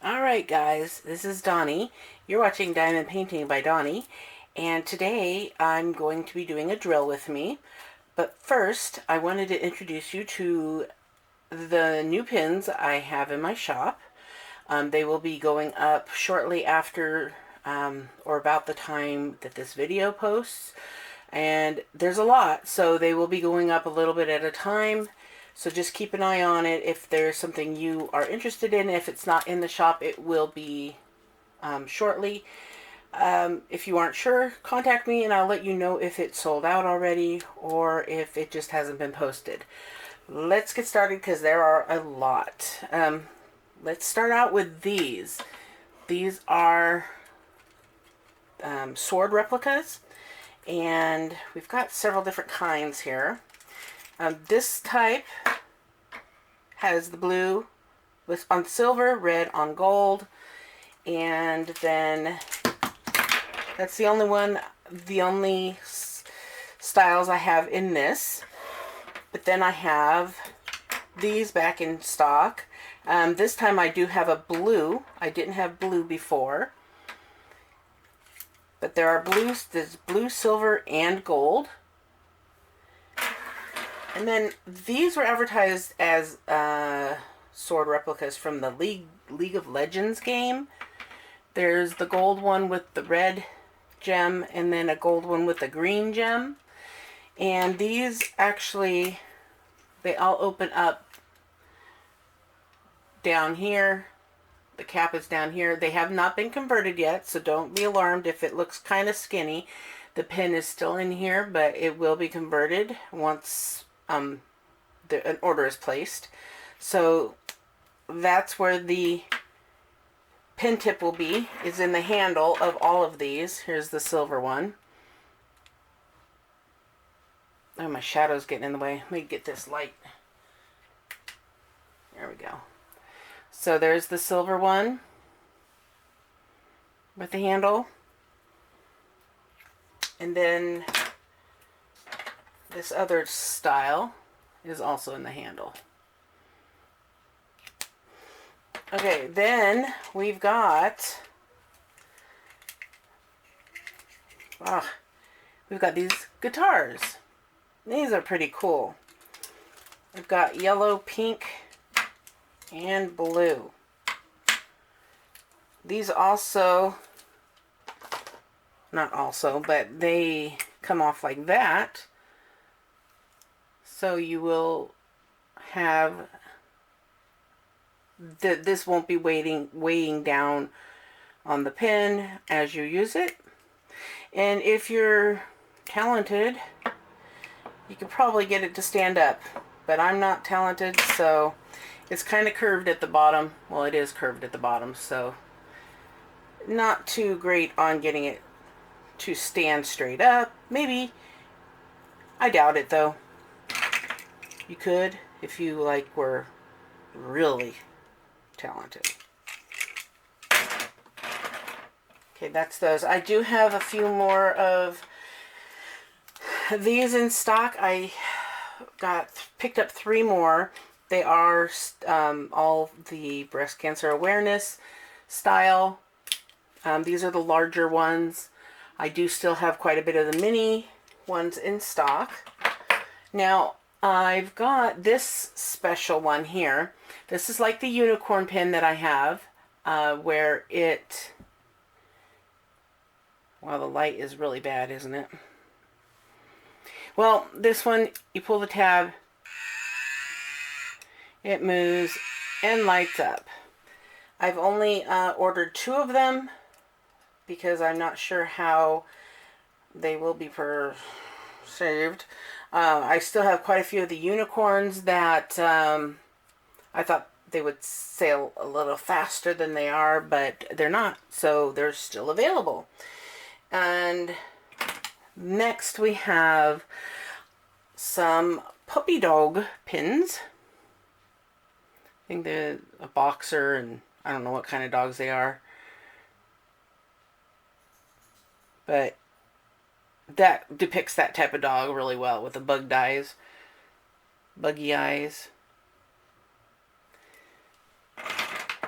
Alright guys, this is Donnie. You're watching Diamond Painting by Donnie, and today I'm going to be doing a drill with me. But first, I wanted to introduce you to the new pins I have in my shop. They will be going up shortly after or about the time that this video posts. And there's a lot, so they will be going up a little bit at a time. So just keep an eye on it if there's something you are interested in. If it's not in the shop, it will be shortly. If you aren't sure, contact me and I'll let you know if it's sold out already or if it just hasn't been posted. Let's get started because there are a lot. Let's start out with these. These are sword replicas, and we've got several different kinds here. This type has the blue on silver, red on gold, and then that's the only styles I have in this. But then I have these back in stock. This time I do have a blue. I didn't have blue before. But there are blues, there's blue, silver, and gold. And then these were advertised as sword replicas from the League of Legends game. There's the gold one with the red gem, and then a gold one with a green gem. And these actually, they all open up down here. The cap is down here. They have not been converted yet, so don't be alarmed if it looks kind of skinny. The pin is still in here, but it will be converted once an order is placed. So that's where the pin tip will be, is in the handle of all of these. Here's the silver one. Oh, my shadow's getting in the way. Let me get this light. There we go. So there's the silver one with the handle. And then this other style is also in the handle. Okay, then we've got these guitars. These are pretty cool. I've got yellow, pink, and blue. These also, not also, but they come off like that. So you will have, this won't be weighing down on the pin as you use it. And if you're talented, you could probably get it to stand up. But I'm not talented, so it's kind of curved at the bottom. Well, it is curved at the bottom, so not too great on getting it to stand straight up. Maybe. I doubt it, though. You could if you were really talented. Okay, that's those. I do have a few more of these in stock. I picked up 3 more. They are all the breast cancer awareness style. These are the larger ones. I do still have quite a bit of the mini ones in stock. Now, I've got this special one here. This is like the unicorn pin that I have, where it... Wow, the light is really bad, isn't it? Well, this one, you pull the tab, it moves and lights up. I've only ordered 2 of them because I'm not sure how they will be saved. I still have quite a few of the unicorns that I thought they would sell a little faster than they are, but they're not, so they're still available. And next we have some puppy dog pins. I think they're a boxer, and I don't know what kind of dogs they are. But that depicts that type of dog really well with the buggy eyes.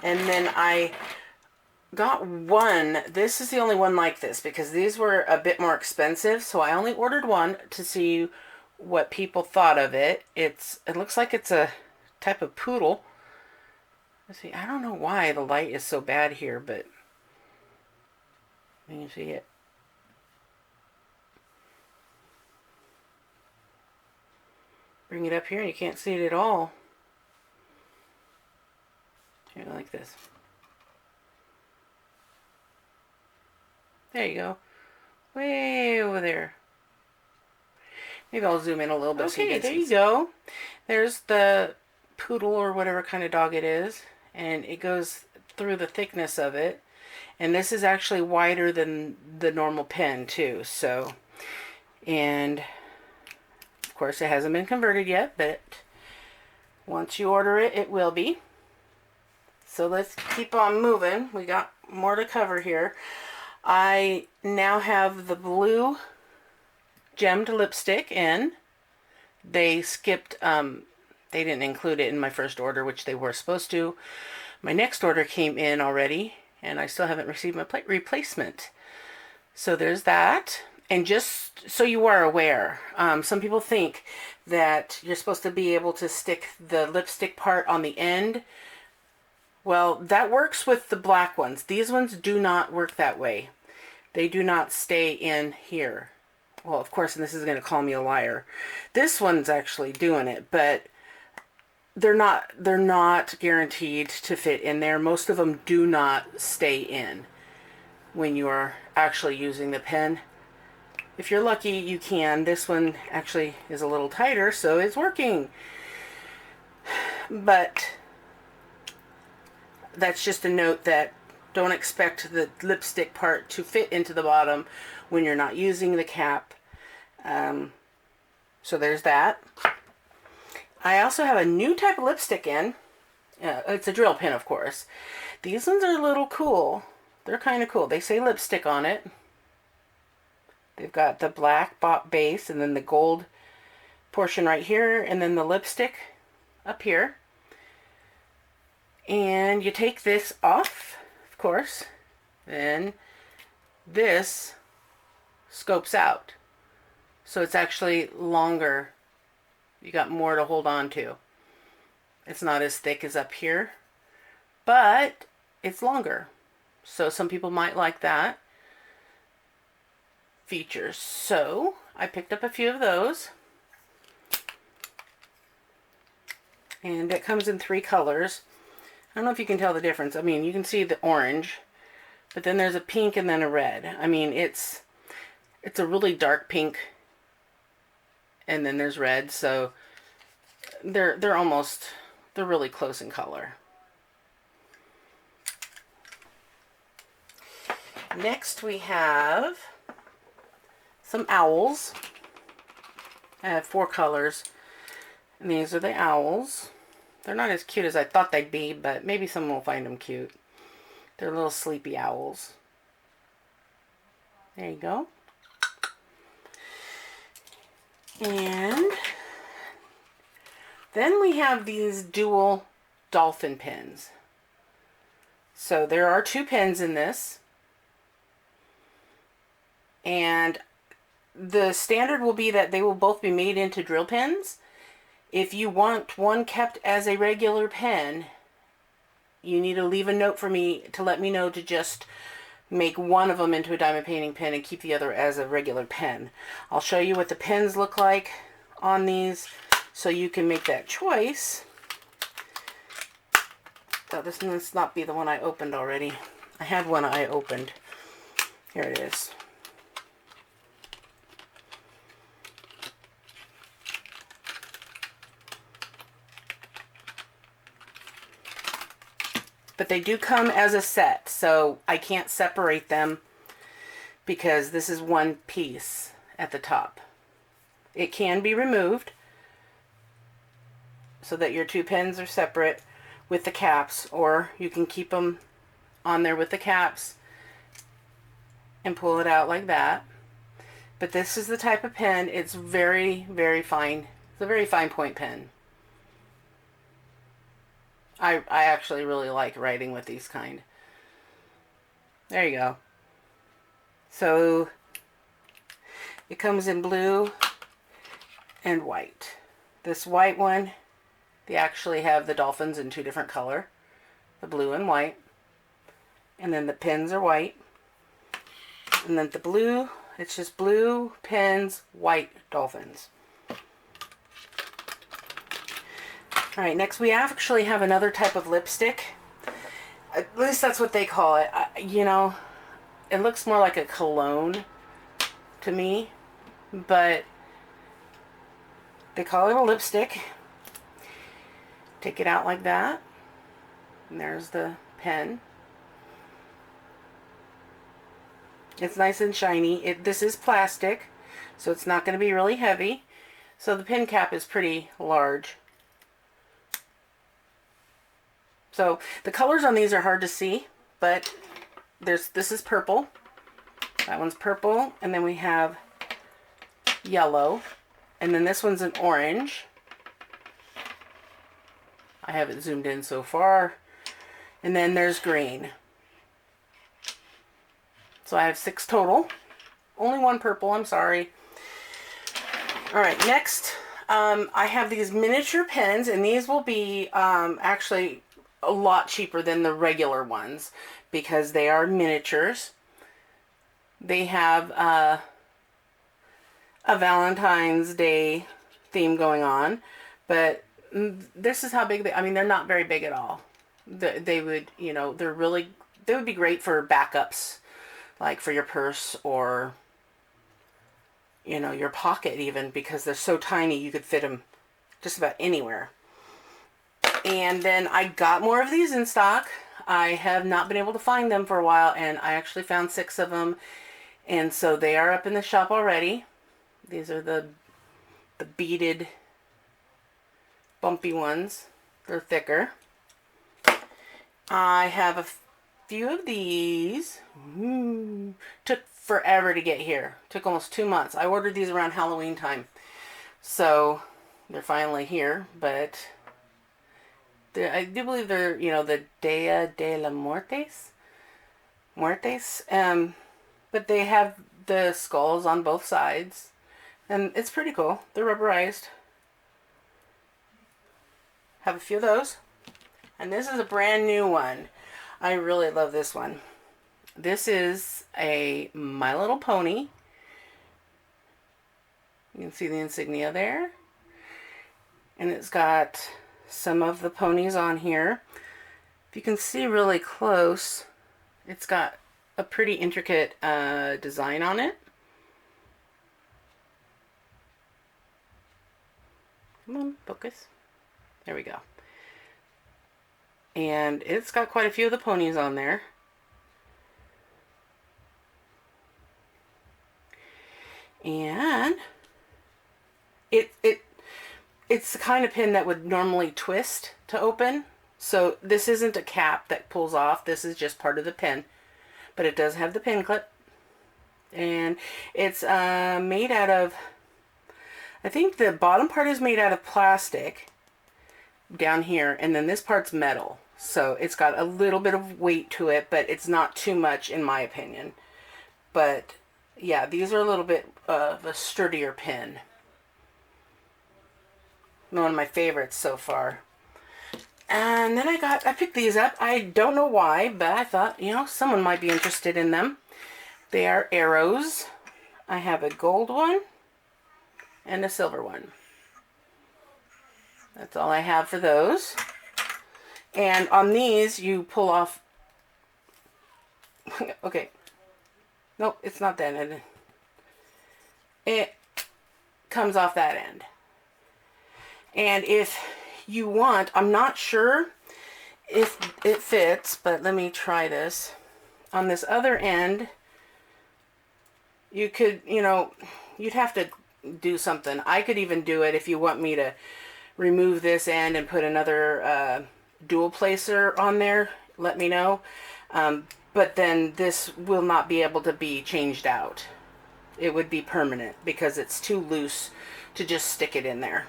And then I got one. This is the only one like this because these were a bit more expensive. So I only ordered one to see what people thought of it. It looks like it's a type of poodle. Let's see, I don't know why the light is so bad here, but you can see it. Bring it up here and you can't see it at all. Here, like this. There you go. Way over there. Maybe I'll zoom in a little bit. Okay, there you go. There's the poodle or whatever kind of dog it is. And it goes through the thickness of it. And this is actually wider than the normal pen too. So, and of course it hasn't been converted yet, but once you order it, it will be. So let's keep on moving. We got more to cover here. I now have the blue gemmed lipstick in. They skipped, they didn't include it in my first order, which they were supposed to. My next order came in already, and I still haven't received my replacement. So there's that. And just so you are aware, some people think that you're supposed to be able to stick the lipstick part on the end. Well, that works with the black ones. These ones do not work that way. They do not stay in here. Well, of course, and this is going to call me a liar. This one's actually doing it, but they're not guaranteed to fit in there. Most of them do not stay in when you are actually using the pen. If you're lucky, you can. This one actually is a little tighter, so it's working. But that's just a note that don't expect the lipstick part to fit into the bottom when you're not using the cap. So there's that. I also have a new type of lipstick in. It's a drill pen, of course. These ones are a little cool. They're kind of cool. They say lipstick on it. They've got the black base and then the gold portion right here and then the lipstick up here. And you take this off, of course, then this scopes out. So it's actually longer. You got more to hold on to. It's not as thick as up here, but it's longer. So some people might like that feature. So I picked up a few of those. And it comes in 3 colors. I don't know if you can tell the difference. I mean, you can see the orange, but then there's a pink and then a red. I mean, it's a really dark pink, and then there's red. So they're really close in color. Next we have some owls. I have 4 colors, and these are the owls. They're not as cute as I thought they'd be, but maybe someone will find them cute. They're little sleepy owls. There you go. And then we have these dual dolphin pens. So there are 2 pens in this. And the standard will be that they will both be made into drill pens. If you want one kept as a regular pen, you need to leave a note for me to let me know to just make one of them into a diamond painting pen and keep the other as a regular pen. I'll show you what the pens look like on these so you can make that choice. Oh, this must not be the one I opened already. I had one I opened. Here it is. But they do come as a set, so I can't separate them because this is one piece at the top. It can be removed so that your 2 pens are separate with the caps, or you can keep them on there with the caps and pull it out like that. But this is the type of pen. It's very, very fine. It's a very fine point pen. I actually really like writing with these kind. There you go. So it comes in blue and white. This white one, they actually have the dolphins in two different color, the blue and white. And then the pins are white. And then the blue, it's just blue pins, white dolphins. All right, next we actually have another type of lipstick. At least that's what they call it. You know, it looks more like a cologne to me, but they call it a lipstick. Take it out like that. And there's the pen. It's nice and shiny. This is plastic, so it's not going to be really heavy. So the pen cap is pretty large. So the colors on these are hard to see, but this is purple. That one's purple, and then we have yellow, and then this one's an orange. I have it zoomed in so far. And then there's green. So I have 6 total. Only one purple, I'm sorry. All right, next I have these miniature pens, and these will be actually a lot cheaper than the regular ones because they are miniatures. They have a Valentine's Day theme going on, but this is how big they, I mean, they're not very big at all. They would, you know, they would be great for backups, like for your purse or, you know, your pocket even, because they're so tiny you could fit them just about anywhere. And then I got more of these in stock. I have not been able to find them for a while, and I actually found 6 of them, and so they are up in the shop already. These are the beaded bumpy ones. They're thicker. I have a few of these. Took forever to get here. Took almost 2 months. I ordered these around Halloween time, so they're finally here. But I do believe they're, you know, the Dia de la Muertes. But they have the skulls on both sides, and it's pretty cool. They're rubberized. Have a few of those. And this is a brand new one. I really love this one. This is a My Little Pony. You can see the insignia there. And it's got some of the ponies on here. If you can see really close, it's got a pretty intricate design on it. Come on, focus. There we go. And it's got quite a few of the ponies on there. And it's the kind of pin that would normally twist to open. So this isn't a cap that pulls off. This is just part of the pin. But it does have the pin clip. And it's made out of, I think the bottom part is made out of plastic down here, and then this part's metal. So it's got a little bit of weight to it, but it's not too much in my opinion. But yeah, these are a little bit of a sturdier pin. One of my favorites so far. And then I picked these up. I don't know why, but I thought, you know, someone might be interested in them. They are arrows. I have a gold one and a silver one. That's all I have for those. And on these, you pull off... Okay. Nope, it's not that end. It comes off that end. And if you want, I'm not sure if it fits, but let me try this. On this other end, you could, you know, you'd have to do something. I could even do it if you want me to remove this end and put another dual placer on there, let me know. But then this will not be able to be changed out. It would be permanent because it's too loose to just stick it in there.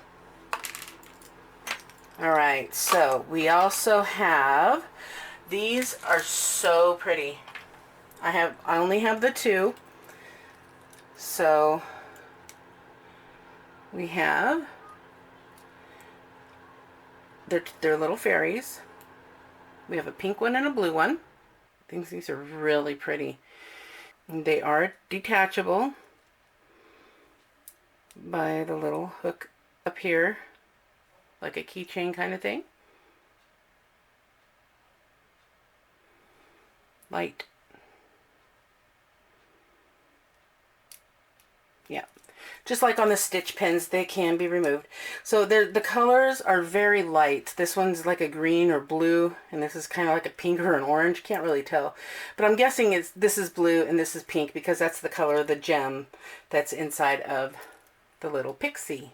All right, so we also have, these are so pretty. I only have the two. So we have, they're little fairies. We have a pink one and a blue one. I think these are really pretty. They are detachable by the little hook up here, like a keychain kind of thing. Light. Yeah. Just like on the stitch pins, they can be removed. So the colors are very light. This one's like a green or blue, and this is kind of like a pink or an orange. Can't really tell. But I'm guessing this is blue and this is pink because that's the color of the gem that's inside of the little pixie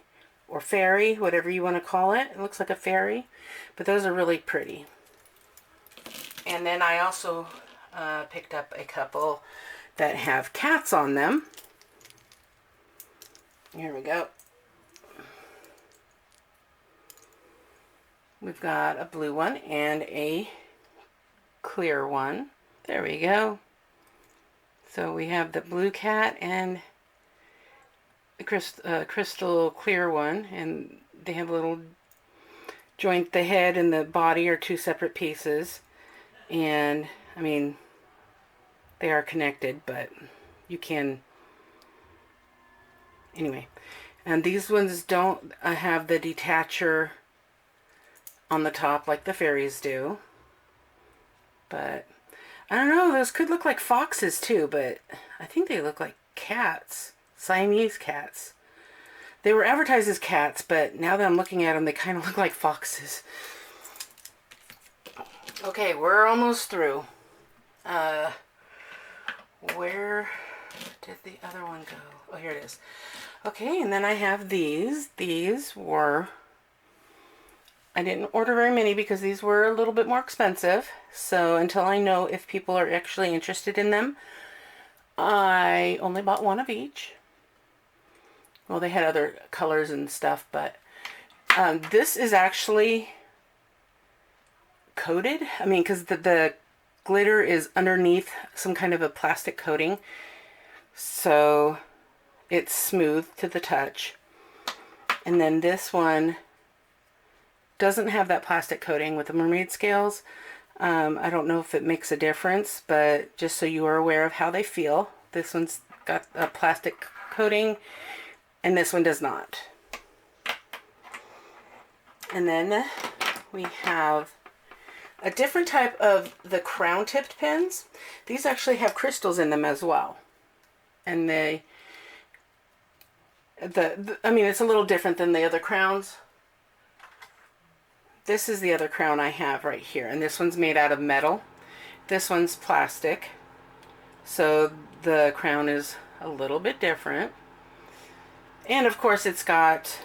or fairy, whatever you want to call it. It looks like a fairy, but those are really pretty. And then I also picked up a couple that have cats on them. Here we go. We've got a blue one and a clear one. There we go. So we have the blue cat and the crystal clear one, and they have a little joint. The head and the body are two separate pieces, and I mean, they are connected, but you can, anyway. And these ones don't have the detacher on the top like the fairies do. But I don't know, those could look like foxes too, but I think they look like cats. Siamese cats. They were advertised as cats, but now that I'm looking at them, they kind of look like foxes. Okay, we're almost through. Where did the other one go? Oh, here it is. Okay, and then I have these. These were, I didn't order very many because these were a little bit more expensive. So until I know if people are actually interested in them, I only bought one of each. Well, they had other colors and stuff, but this is actually coated. I mean, because the glitter is underneath some kind of a plastic coating. So it's smooth to the touch. And then this one doesn't have that plastic coating with the mermaid scales. I don't know if it makes a difference, but just so you are aware of how they feel. This one's got a plastic coating and this one does not. And then we have a different type of the crown tipped pins. These actually have crystals in them as well. And I mean, it's a little different than the other crowns. This is the other crown I have right here, and this one's made out of metal. This one's plastic, so the crown is a little bit different. And of course it's got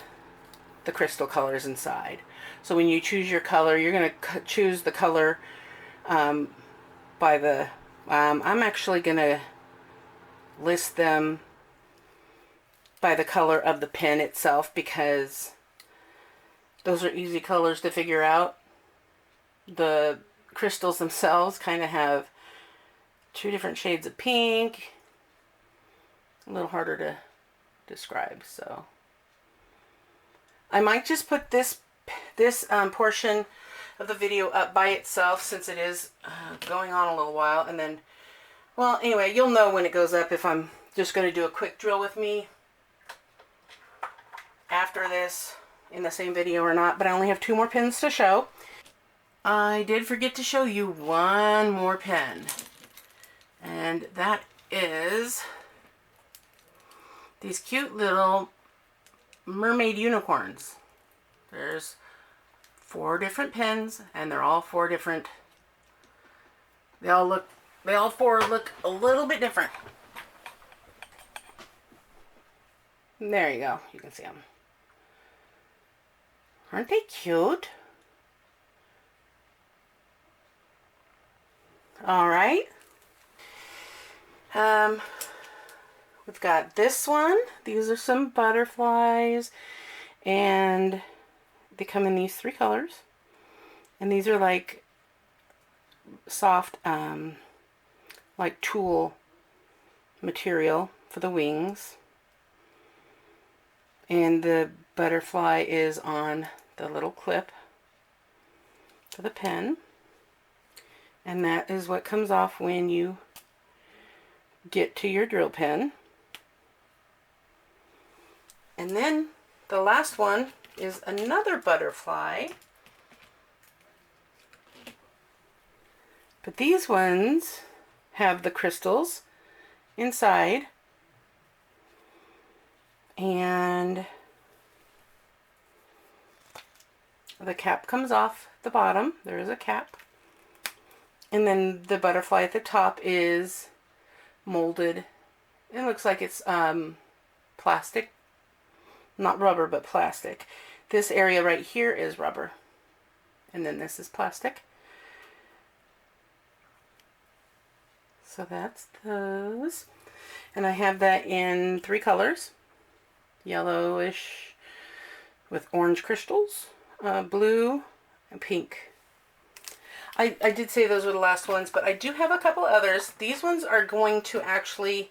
the crystal colors inside. So when you choose your color, you're going to choose the color by the, I'm actually going to list them by the color of the pin itself because those are easy colors to figure out. The crystals themselves kind of have two different shades of pink. A little harder to describe, so I might just put this portion of the video up by itself since it is going on a little while, and then, well, anyway, you'll know when it goes up if I'm just going to do a quick drill with me after this in the same video or not, but I only have 2 more pins to show. I did forget to show you one more pin, and that is these cute little mermaid unicorns. There's 4 different pins, and they're all 4 different. They all 4 look a little bit different. And there you go. You can see them. Aren't they cute? All right. We've got this one. These are some butterflies, and they come in these 3 colors. And these are like soft, like tulle material for the wings. And the butterfly is on the little clip for the pen. And that is what comes off when you get to your drill pen. And then the last one is another butterfly. But these ones have the crystals inside. And the cap comes off the bottom. There is a cap. And then the butterfly at the top is molded. It looks like it's plastic. Not rubber, but plastic. This area right here is rubber. And then this is plastic. So that's those. And I have that in 3 colors. Yellowish with orange crystals, blue, and pink. I did say those were the last ones, but I do have a couple others. These ones are going to actually,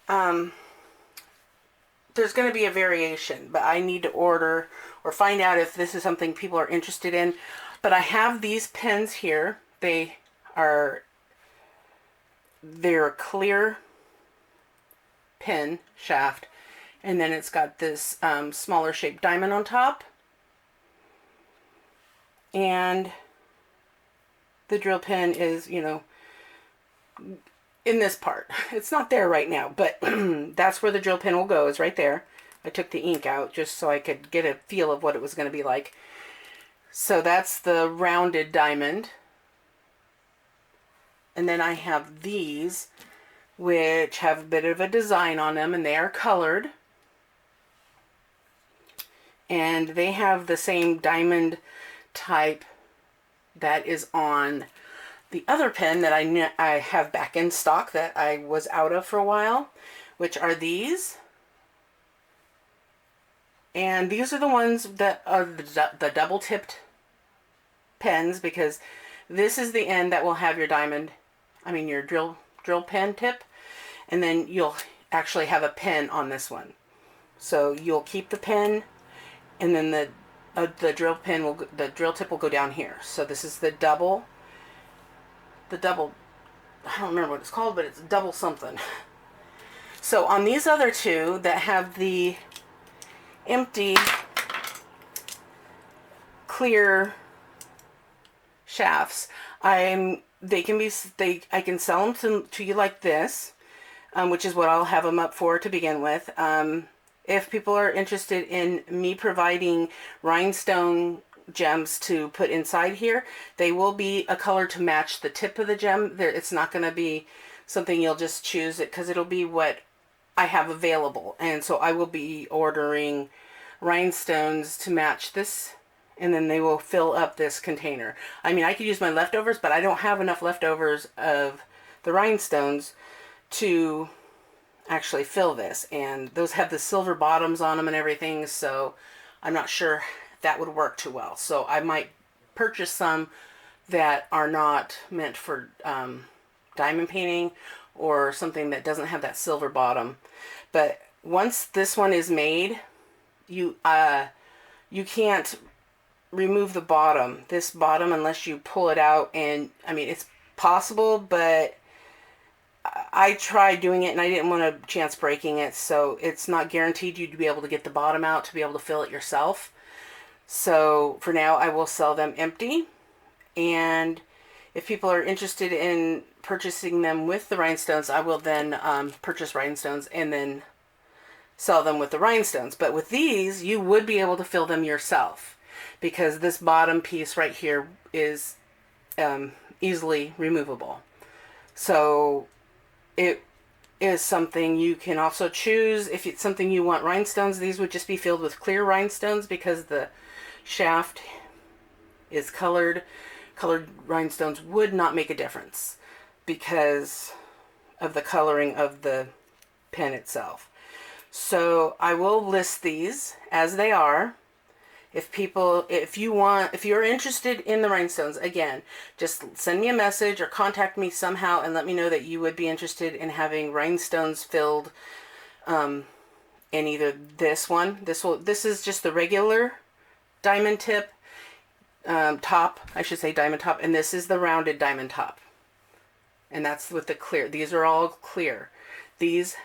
there's going to be a variation, but I need to order or find out if this is something people are interested in. But I have these pens here. They're a clear pen shaft, and then it's got this smaller shaped diamond on top. And the drill pen is, you know, in this part. It's not there right now, but that's where the drill pen will go, is right there. I took the ink out just so I could get a feel of what it was going to be like. So that's the rounded diamond. And then I have these, which have a bit of a design on them, and they are colored. And they have the same diamond type that is on the other pen that I have back in stock that I was out of for a while, which are these. And these are the ones that are the double tipped pens, because this is the end that will have your diamond, your drill pen tip, and then you'll actually have a pen on this one. So you'll keep the pen, and then the drill tip will go down here. So this is the double, I don't remember what it's called, but it's double something. So on these other two that have the empty clear shafts, I can sell them to you like this, which is what I'll have them up for to begin with. If people are interested in me providing rhinestone gems to put inside here, they will be a color to match the tip of the gem. It's not going to be something you'll just choose it, because it'll be what I have available. And so I will be ordering rhinestones to match this, and then they will fill up this container. I could use my leftovers, but I don't have enough leftovers of the rhinestones to actually fill this, and those have the silver bottoms on them and everything, so I'm not sure that would work too well. So I might purchase some that are not meant for diamond painting, or something that doesn't have that silver bottom. But once this one is made, you can't remove the bottom, this bottom, unless you pull it out. And it's possible, but I tried doing it and I didn't want to chance breaking it, so it's not guaranteed you'd be able to get the bottom out to be able to fill it yourself. So for now I will sell them empty, and if people are interested in purchasing them with the rhinestones, I will then purchase rhinestones and then sell them with the rhinestones. But with these, you would be able to fill them yourself, because this bottom piece right here is easily removable. So it is something you can also choose. If it's something you want rhinestones, these would just be filled with clear rhinestones, because the shaft is colored. Colored rhinestones would not make a difference because of the coloring of the pen itself. So I will list these as they are. if you're interested in the rhinestones, again, just send me a message or contact me somehow and let me know that you would be interested in having rhinestones filled in either this one. This is just the regular diamond tip top, I should say diamond top, and this is the rounded diamond top. And that's with the clear. These are all clear. These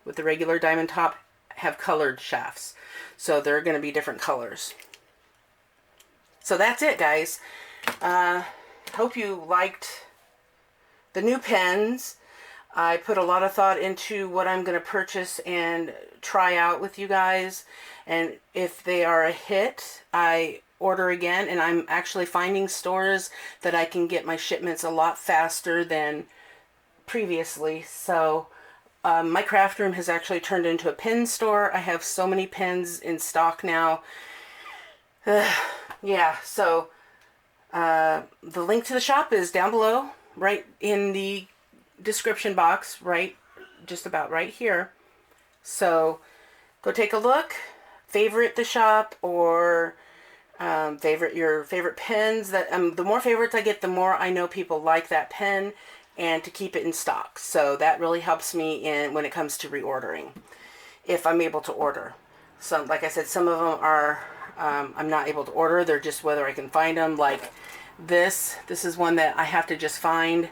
with the regular diamond top have colored shafts. So they're going to be different colors. So that's it, guys. Hope you liked the new pens. I put a lot of thought into what I'm going to purchase and try out with you guys. And if they are a hit, I order again. And I'm actually finding stores that I can get my shipments a lot faster than previously. So my craft room has actually turned into a pen store. I have so many pens in stock now. Yeah, so the link to the shop is down below, right in the description box, right, just about right here. So go take a look, favorite the shop, or favorite your favorite pens. That the more favorites I get, the more I know people like that pen, and to keep it in stock. So that really helps me in when it comes to reordering, if I'm able to order. So like I said, some of them are I'm not able to order. They're just whether I can find them. Like this is one that I have to just find.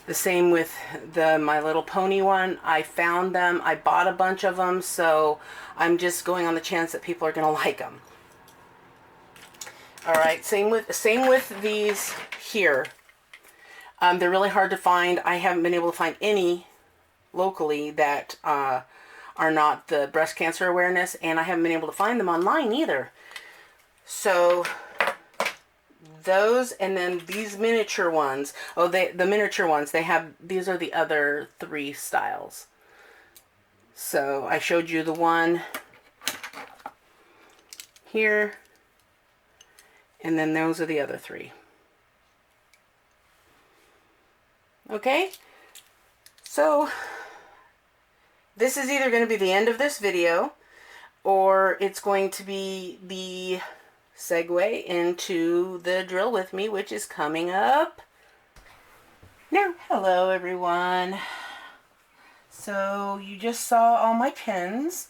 The same with the My Little Pony one. I found them. I bought a bunch of them, so I'm just going on the chance that people are going to like them. All right, same with these here. They're really hard to find. I haven't been able to find any locally that are not the breast cancer awareness, and I haven't been able to find them online either. So those, and then these miniature ones. Oh, the miniature ones, these are the other 3 styles. So I showed you the one here, and then those are the other 3. Okay, so this is either going to be the end of this video, or it's going to be the segue into the drill with me, which is coming up now. Hello everyone. So you just saw all my pens,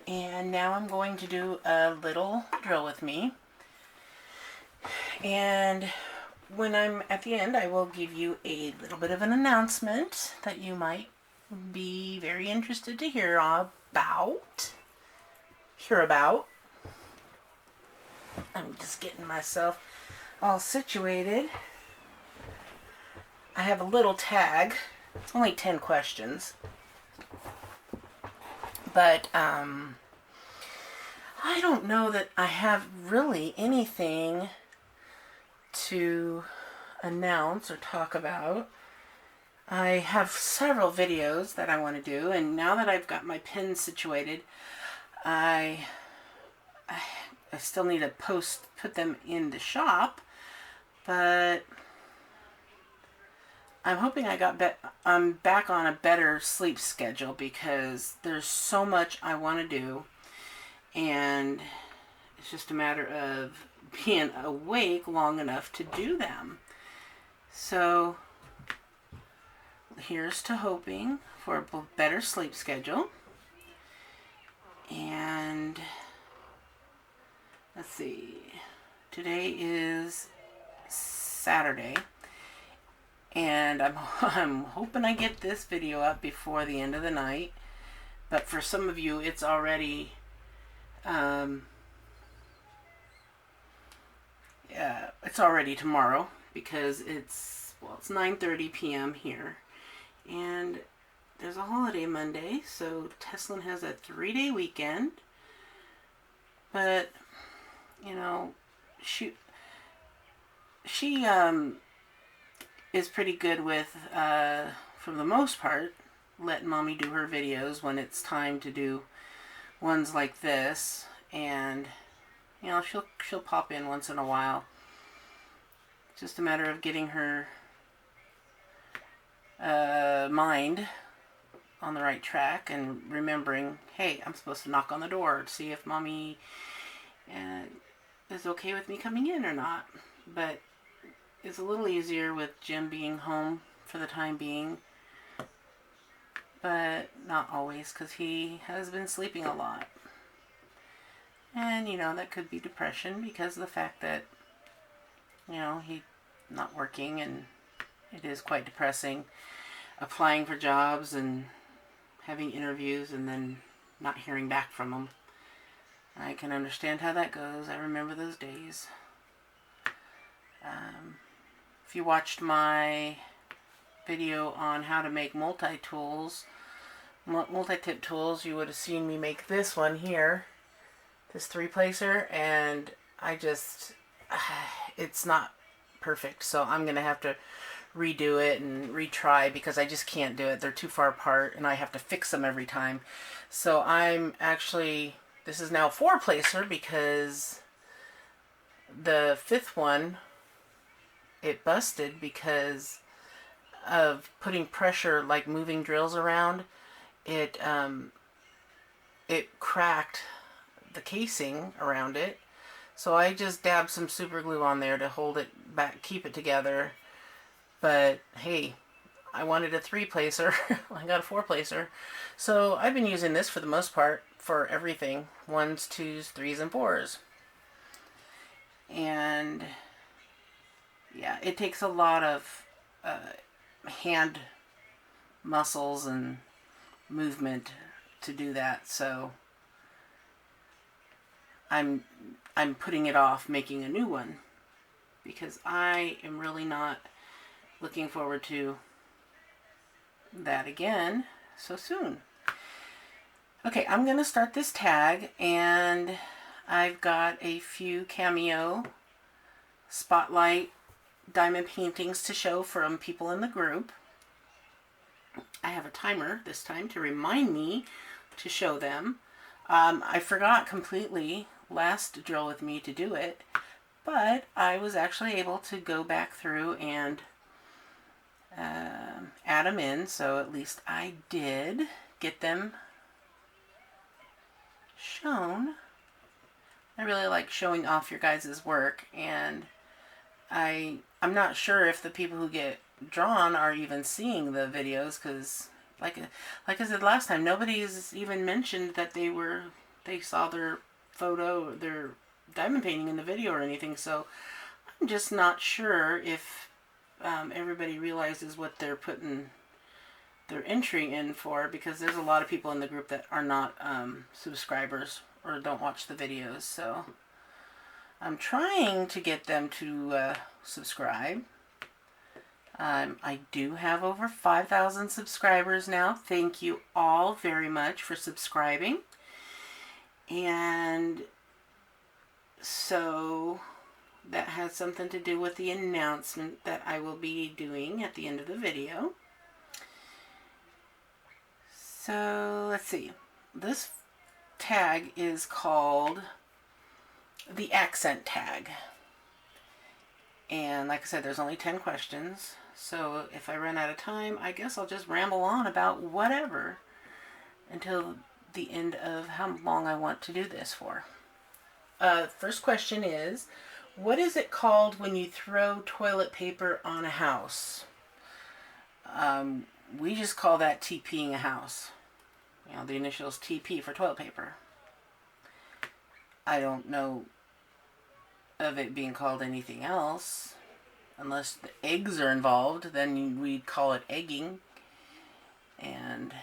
and now I'm going to do a little drill with me. And when I'm at the end, I will give you a little bit of an announcement that you might be very interested to hear about. I'm just getting myself all situated. I have a little tag. It's only 10 questions. But I don't know that I have really anything to announce or talk about. I have several videos that I want to do, and now that I've got my pens situated, I still need to put them in the shop, but I'm hoping I'm back on a better sleep schedule, because there's so much I want to do, and it's just a matter of being awake long enough to do them. So here's to hoping for a better sleep schedule. And let's see, today is Saturday, and I'm hoping I get this video up before the end of the night. But for some of you, it's already tomorrow, because it's 9:30 p.m. here, and there's a holiday Monday, so Teslin has a 3-day weekend. But you know, she is pretty good with, for the most part, letting Mommy do her videos when it's time to do ones like this. And you know, she'll pop in once in a while. It's just a matter of getting her mind on the right track and remembering, hey, I'm supposed to knock on the door to see if Mommy is okay with me coming in or not. But it's a little easier with Jim being home for the time being. But not always, because he has been sleeping a lot. And, you know, that could be depression because of the fact that, you know, he's not working, and it is quite depressing applying for jobs and having interviews and then not hearing back from them. I can understand how that goes. I remember those days. If you watched my video on how to make multi-tip tools, you would have seen me make this one here, this 3-placer, and I just, it's not perfect, so I'm going to have to redo it and retry because I just can't do it. They're too far apart and I have to fix them every time. So I'm actually, this is now 4-placer because the 5th one, it busted because of putting pressure, like moving drills around. It cracked the casing around it. So I just dabbed some super glue on there to hold it back, keep it together. But hey, I wanted a 3-placer. I got a 4-placer. So I've been using this for the most part for everything. 1s, 2s, 3s, and 4s. And yeah, it takes a lot of hand muscles and movement to do that. So I'm putting it off making a new one because I am really not looking forward to that again so soon. Okay, I'm going to start this tag, and I've got a few Cameo Spotlight diamond paintings to show from people in the group. I have a timer this time to remind me to show them. I forgot completely last drill with me to do it, but I was actually able to go back through and add them in, so at least I did get them shown. I really like showing off your guys' work, and I'm not sure if the people who get drawn are even seeing the videos, because like I said last time, nobody's even mentioned that they saw their photo, their diamond painting in the video or anything. So I'm just not sure if everybody realizes what they're putting their entry in for, because there's a lot of people in the group that are not subscribers or don't watch the videos. So I'm trying to get them to subscribe. I do have over 5,000 subscribers now. Thank you all very much for subscribing. And so that has something to do with the announcement that I will be doing at the end of the video. So let's see. This tag is called the accent tag. And like I said, there's only 10 questions. So if I run out of time, I guess I'll just ramble on about whatever until the end of how long I want to do this for. First question is, what is it called when you throw toilet paper on a house? We just call that TPing a house. You know, the initials TP for toilet paper. I don't know of it being called anything else. Unless the eggs are involved, then we'd call it egging. And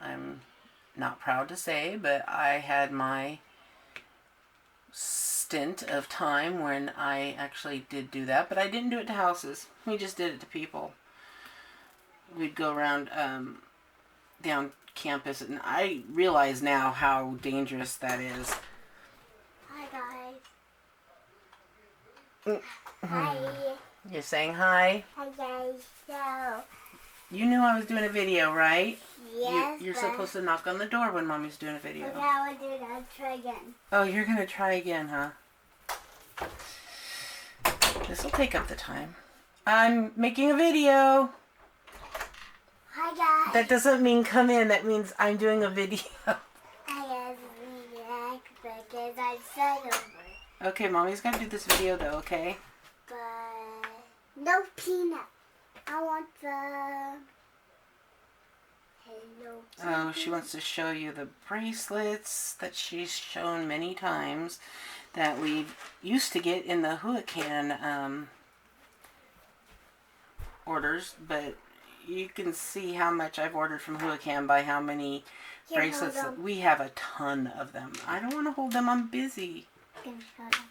I'm not proud to say, but I had my stint of time when I actually did do that, but I didn't do it to houses. We just did it to people. We'd go around down campus, and I realize now how dangerous that is. Hi guys. Hi. You're saying hi? Hi guys. So. You knew I was doing a video, right? Yes. You're supposed to knock on the door when Mommy's doing a video. Okay, I will do that. Try again. Oh, you're gonna try again, huh? This will take up the time. I'm making a video. Hi guys. That doesn't mean come in. That means I'm doing a video. Hi guys. Because I said over. Okay, Mommy's got to do this video though, okay? But no peanut. I want the Hello Kitty. Oh, she wants to show you the bracelets that she's shown many times that we used to get in the Huracan orders, but you can see how much I've ordered from Huracan by how many Here, bracelets. hold 'em. We have a ton of them. I don't want to hold them. I'm busy. I'm gonna show them.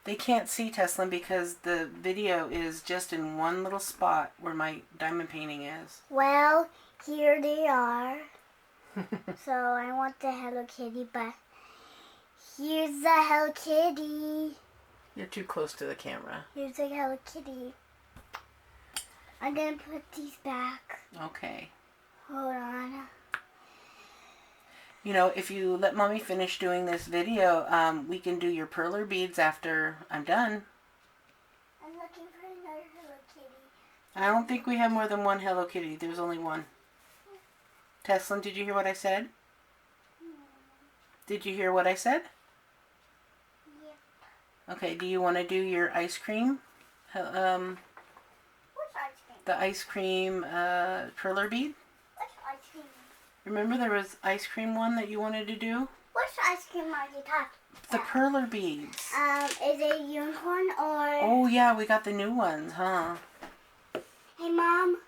They can't see Teslin because the video is just in one little spot where my diamond painting is. Well, here they are. So I want the Hello Kitty, but here's the Hello Kitty. You're too close to the camera. Here's the Hello Kitty. I'm gonna put these back. Okay. Hold on. You know, if you let Mommy finish doing this video, we can do your perler beads after I'm done. I'm looking for another Hello Kitty. I don't think we have more than one Hello Kitty. There's only one. Teslin, did you hear what I said? Did you hear what I said? Yep. Okay, do you want to do your ice cream? Which ice cream? The ice cream perler bead? Which ice cream? Remember there was ice cream one that you wanted to do? Which ice cream are you talking The about? perler beads. Is it unicorn or... Oh yeah, we got the new ones, huh? Hey, Mom.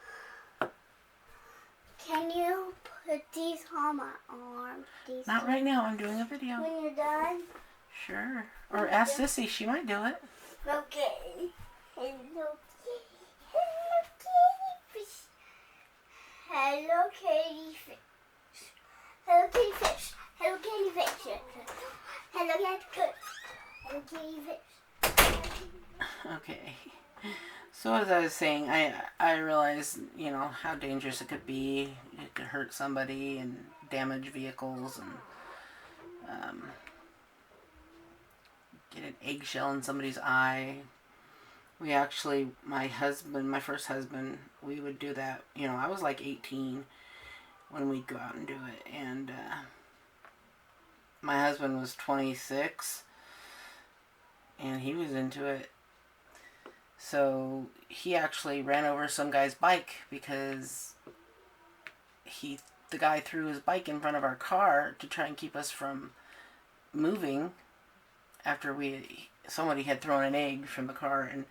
Can you put these on my arm? These Not right now, I'm doing a video. When you're done? Sure. Or ask Sissy, she might do it. Okay. Hello Kitty. Hello Kitty fish. Hello Kitty fish. Hello Kitty fish. Hello Kitty fish. Hello Kitty fish. Hello Kitty fish. Okay. So as I was saying, I realized, you know, how dangerous it could be. It could hurt somebody and damage vehicles and get an eggshell in somebody's eye. We actually, my first husband, we would do that. You know, I was like 18 when we'd go out and do it. And my husband was 26 and he was into it. So he actually ran over some guy's bike because the guy threw his bike in front of our car to try and keep us from moving after somebody had thrown an egg from the car, and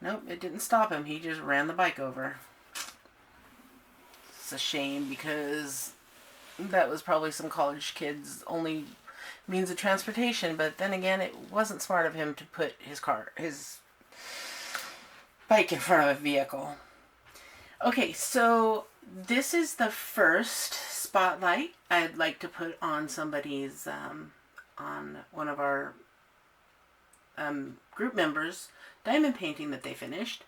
nope, it didn't stop him. He just ran the bike over. It's a shame because that was probably some college kid's only means of transportation, but then again, it wasn't smart of him to put his bike in front of a vehicle. Okay, so this is the first spotlight I'd like to put on somebody's, on one of our group members' diamond painting that they finished.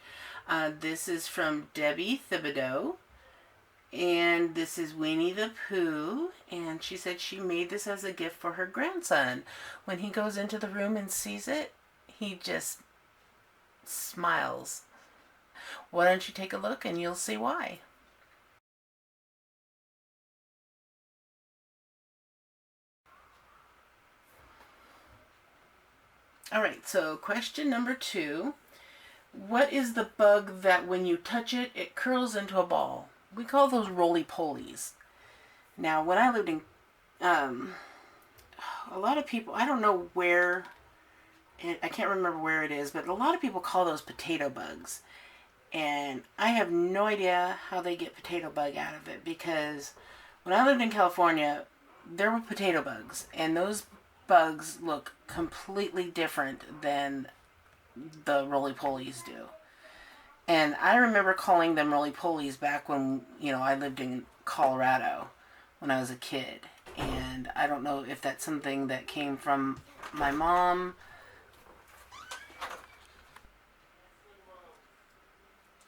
This is from Debbie Thibodeau, and this is Winnie the Pooh, and she said she made this as a gift for her grandson. When he goes into the room and sees it, he just smiles. Why don't you take a look and you'll see why. Alright, so question number 2. What is the bug that when you touch it, it curls into a ball? We call those roly-polies. Now, when I lived in, a lot of people, I don't know where, I can't remember where it is, but a lot of people call those potato bugs. And I have no idea how they get potato bug out of it, because when I lived in California, there were potato bugs, and those bugs look completely different than the roly-polies do. And I remember calling them roly-polies back when, you know, I lived in Colorado when I was a kid. And I don't know if that's something that came from my mom,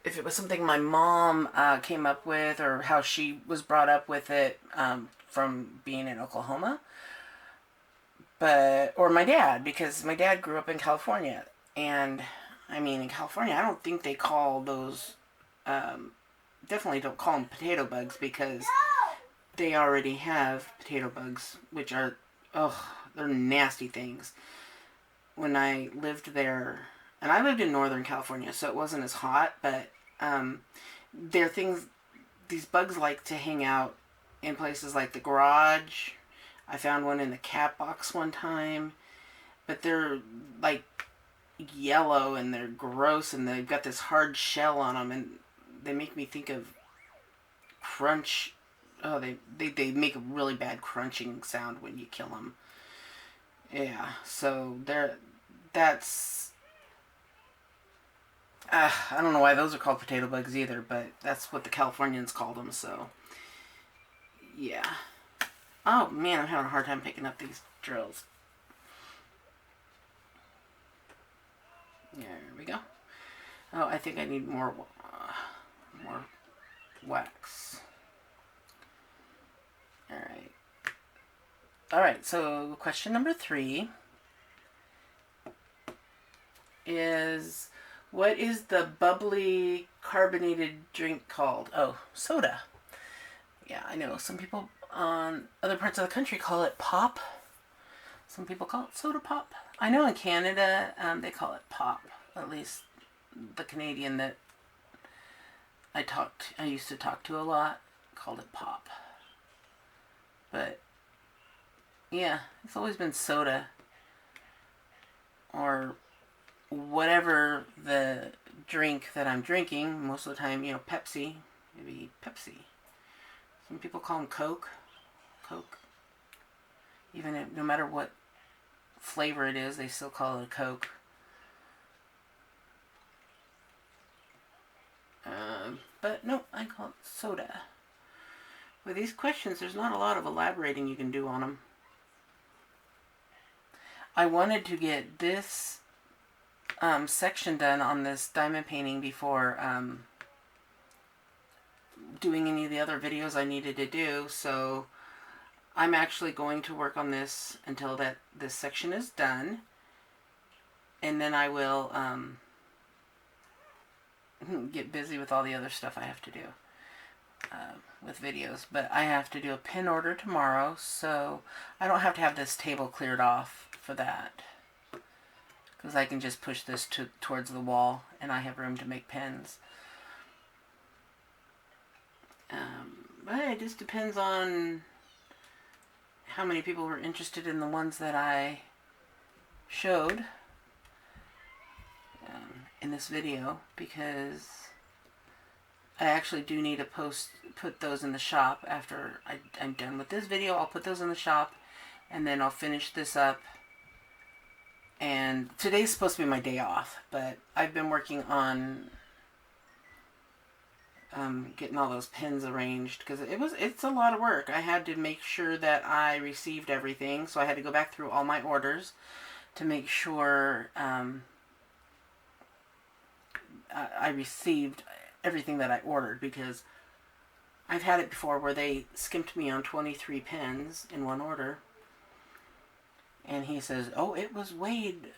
if it was something my mom came up with, or how she was brought up with it from being in Oklahoma, or my dad, because my dad grew up in California, and I mean, in California, I don't think they call those, definitely don't call them potato bugs, because they already have potato bugs, which are, They're nasty things. When I lived there, and I lived in Northern California, so it wasn't as hot, but they're things, these bugs like to hang out in places like the garage. I found one in the cat box one time, but they're like yellow and they're gross and they've got this hard shell on them and they make me think of crunch. Oh, they make a really bad crunching sound when you kill them. Yeah, so that's I don't know why those are called potato bugs either, but that's what the Californians called them, so yeah. Oh man, I'm having a hard time picking up these drills. There we go. Oh, I think I need more wax. Alright, so question number 3 is, what is the bubbly carbonated drink called? Oh, soda. Yeah, I know. Some people on other parts of the country call it pop. Some people call it soda pop. I know in Canada, they call it pop. At least the Canadian that I used to talk to a lot called it pop. But yeah, it's always been soda or whatever the drink that I'm drinking. Most of the time, Pepsi. Maybe Pepsi. Some people call them Coke. Even if, no matter what flavor it is, they still call it a Coke. But no, I call it soda. With these questions, there's not a lot of elaborating you can do on them. I wanted to get this section done on this diamond painting before doing any of the other videos I needed to do, so I'm actually going to work on this until this section is done, and then I will get busy with all the other stuff I have to do with videos. But I have to do a pin order tomorrow, so I don't have to have this table cleared off for that, because I can just push this towards the wall and I have room to make pins. But it just depends on how many people were interested in the ones that I showed in this video, because I actually do need to put those in the shop after I'm done with this video. I'll put those in the shop and then I'll finish this up. And today's supposed to be my day off, but I've been working on getting all those pins arranged, because it's a lot of work. I had to make sure that I received everything, so I had to go back through all my orders to make sure I received everything that I ordered, because I've had it before where they skimped me on 23 pins in one order, and he says, oh, it was weighed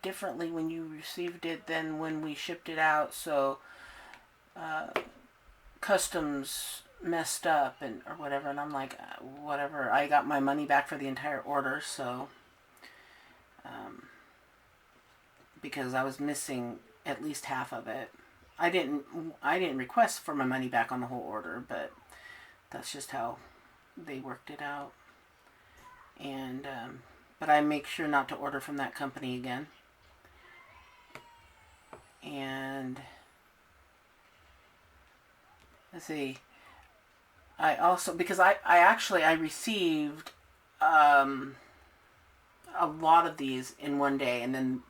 differently when you received it than when we shipped it out, so customs messed up or whatever. And I'm like, whatever, I got my money back for the entire order, so because I was missing at least half of it. I didn't request for my money back on the whole order, but that's just how they worked it out. And but I make sure not to order from that company again. And let's see, I also, because I received a lot of these in one day, and then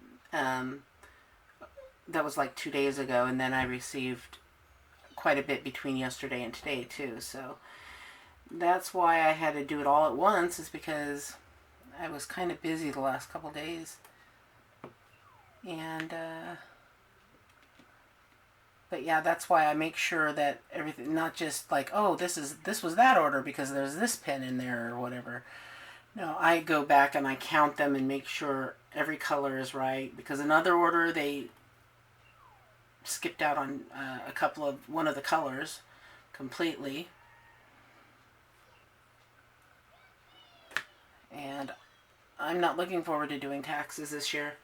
that was like 2 days ago, and then I received quite a bit between yesterday and today too, so that's why I had to do it all at once, is because I was kind of busy the last couple days. And but yeah, that's why I make sure that everything, not just like, oh, this was that order because there's this pin in there or whatever. No, I go back and I count them and make sure every color is right, because another order they skipped out on one of the colors completely. And I'm not looking forward to doing taxes this year.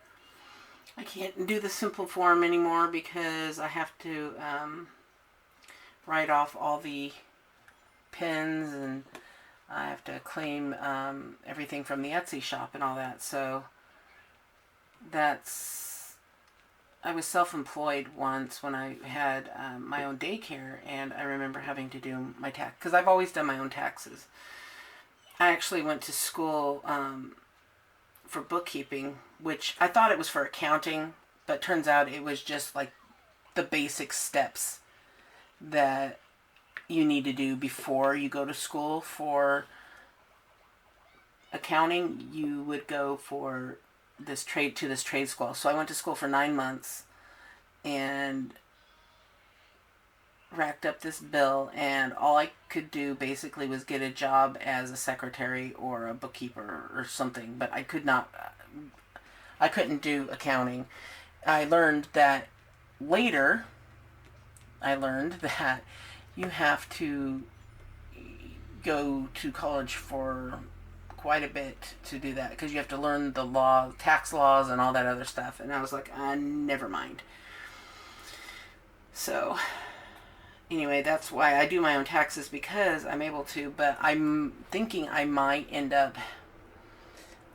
I can't do the simple form anymore because I have to write off all the pins, and I have to claim everything from the Etsy shop and all that. So I was self-employed once when I had my own daycare, and I remember having to do my tax because I've always done my own taxes. I actually went to school for bookkeeping, which I thought it was for accounting, but turns out it was just like the basic steps that you need to do before you go to school for accounting. You would go for this trade school. So I went to school for 9 months and racked up this bill, and all I could do basically was get a job as a secretary or a bookkeeper or something, but I couldn't do accounting. I learned that later, you have to go to college for quite a bit to do that because you have to learn the law, tax laws, and all that other stuff. And I was like, never mind. So, anyway, that's why I do my own taxes, because I'm able to, but I'm thinking I might end up,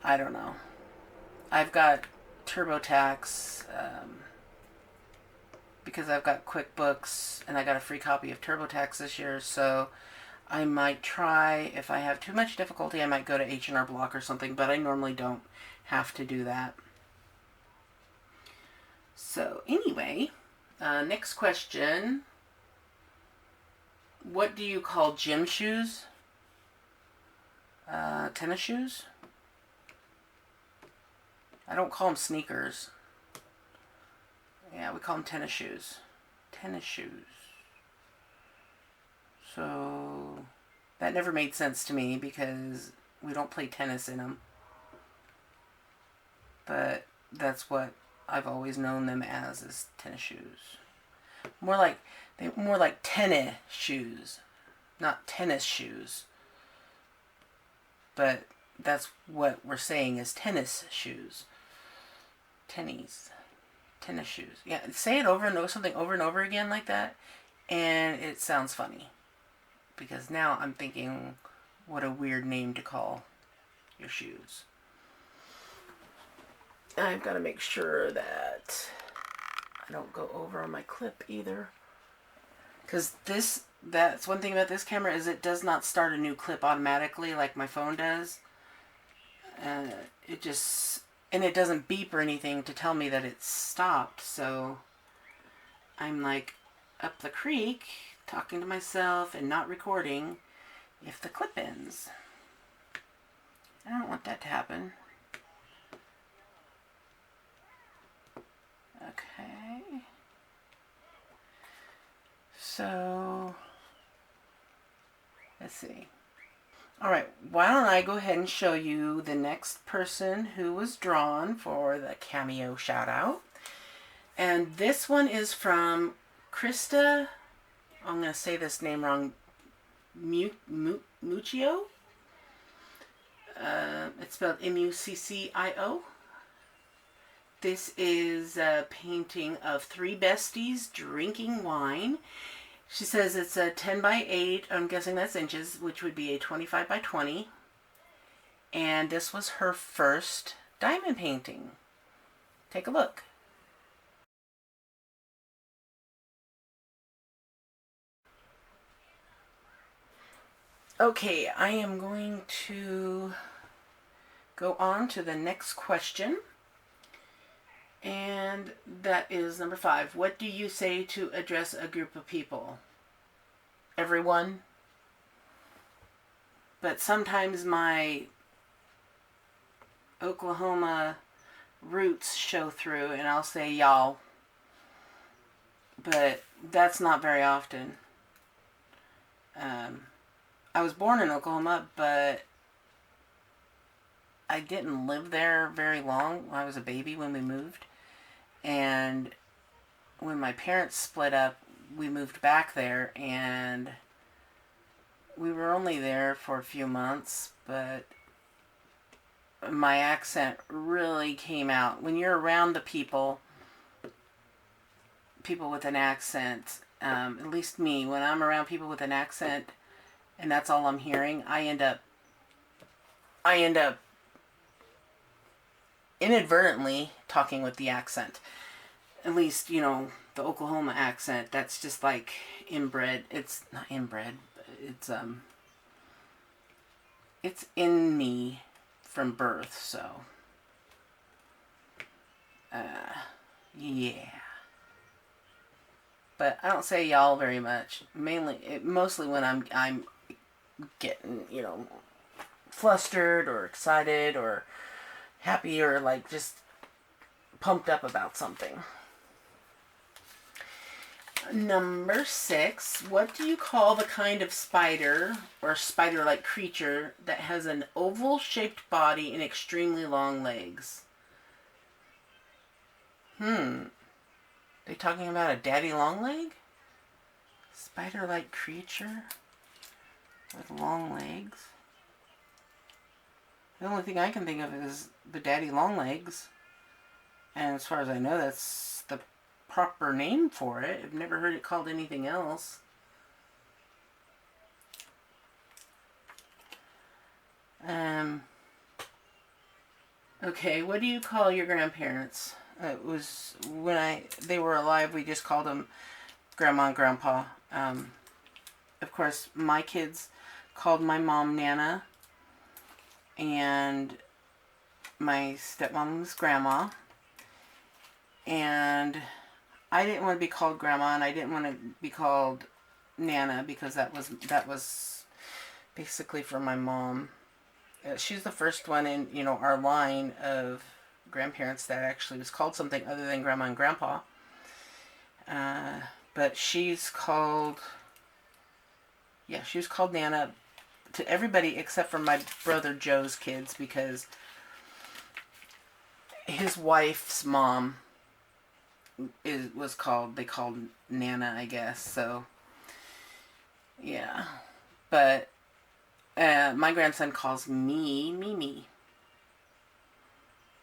I don't know. I've got TurboTax because I've got QuickBooks and I got a free copy of TurboTax this year, so I might try. If I have too much difficulty, I might go to H&R Block or something, but I normally don't have to do that. So anyway, next question. What do you call gym shoes? Tennis shoes? I don't call them sneakers. Yeah, we call them tennis shoes. Tennis shoes. So that never made sense to me because we don't play tennis in them. But that's what I've always known them as, is tennis shoes. More like tennis shoes, not tennis shoes. But that's what we're saying is tennis shoes. Tennis shoes. Yeah, say it over and over, something over and over again like that, and it sounds funny. Because now I'm thinking, what a weird name to call your shoes. I've got to make sure that I don't go over on my clip either. Because that's one thing about this camera, is it does not start a new clip automatically like my phone does. It doesn't beep or anything to tell me that it's stopped. So I'm like up the creek talking to myself and not recording if the clip ends. I don't want that to happen. Okay. So, let's see. Alright, why don't I go ahead and show you the next person who was drawn for the cameo shout out. And this one is from Krista, I'm going to say this name wrong, Muccio. It's spelled M-U-C-C-I-O. This is a painting of three besties drinking wine. She says it's a 10 by 8, I'm guessing that's inches, which would be a 25 by 20. And this was her first diamond painting. Take a look. Okay, I am going to go on to the next question. And that is number 5. What do you say to address a group of people? Everyone. But sometimes my Oklahoma roots show through and I'll say y'all. But that's not very often. I was born in Oklahoma, but I didn't live there very long. I was a baby when we moved. And when my parents split up, we moved back there, and we were only there for a few months, but my accent really came out. When you're around the people with an accent, at least me, when I'm around people with an accent and that's all I'm hearing, I end up inadvertently talking with the accent. At least, the Oklahoma accent, that's just like inbred. It's not inbred, but it's in me from birth, so yeah. But I don't say y'all very much. Mostly when I'm getting, flustered or excited or happy or like just pumped up about something. Number 6, what do you call the kind of spider or spider-like creature that has an oval-shaped body and extremely long legs? They talking about a daddy long leg? Spider-like creature with long legs? The only thing I can think of is the daddy long legs. And as far as I know, that's the proper name for it. I've never heard it called anything else. Okay, what do you call your grandparents? It was when they were alive, we just called them Grandma and Grandpa. Of course, my kids called my mom Nana, and my stepmom was Grandma. And I didn't want to be called Grandma, and I didn't want to be called Nana because that was basically for my mom. She's the first one in our line of grandparents that actually was called something other than Grandma and Grandpa. But she was called Nana to everybody except for my brother Joe's kids, because his wife's mom they called Nana, I guess. So yeah, but my grandson calls me Mimi,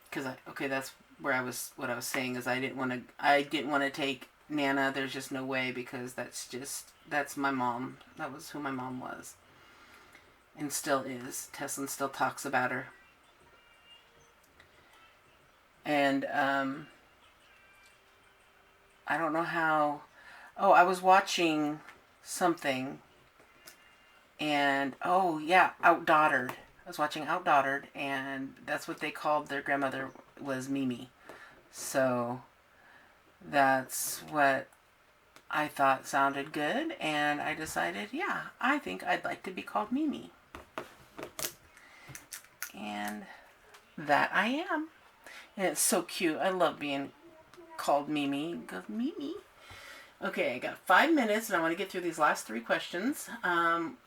because that's what I was saying is I didn't want to take Nana. There's just no way, because that's my mom. That was who my mom was and still is. Tesslyn still talks about her. And I don't know how. Oh, I was watching something, and Outdaughtered. I was watching Outdaughtered, and that's what they called their grandmother, was Mimi. So that's what I thought sounded good, and I decided, I think I'd like to be called Mimi. And that I am. And it's so cute. I love being called Mimi. Go, Mimi. Okay, I got 5 minutes, and I want to get through these last 3 questions.